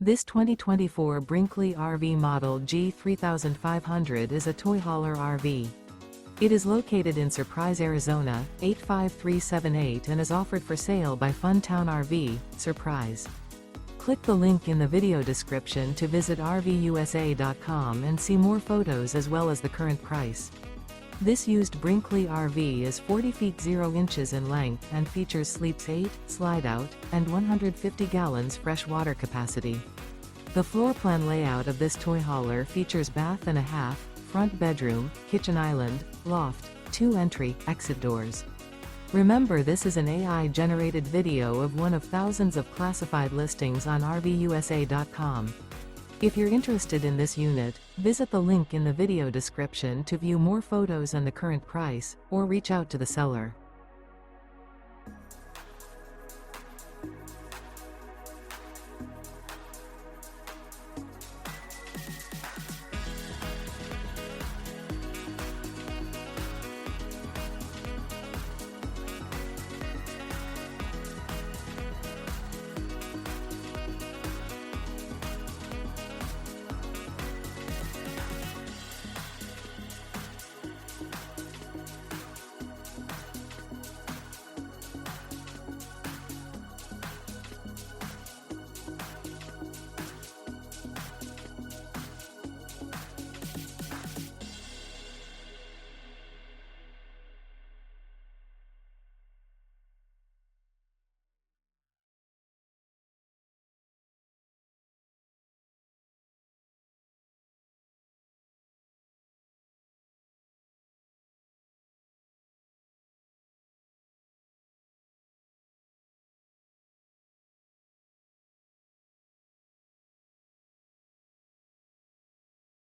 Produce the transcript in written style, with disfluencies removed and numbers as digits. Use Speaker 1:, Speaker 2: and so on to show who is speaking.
Speaker 1: This 2024 Brinkley RV Model G 3500 is a toy hauler RV. It is located in Surprise, Arizona, 85378 and is offered for sale by Funtown RV, Surprise. Click the link in the video description to visit RVUSA.com and see more photos as well as the current price. This used Brinkley RV is 40 feet 0 inches in length and features sleeps 8, slide-out, and 150 gallons fresh water capacity. The floor plan layout of this toy hauler features bath and a half, front bedroom, kitchen island, loft, 2 entry/exit doors. Remember, this is an AI-generated video of one of thousands of classified listings on RVUSA.com. If you're interested in this unit, visit the link in the video description to view more photos and the current price, or reach out to the seller.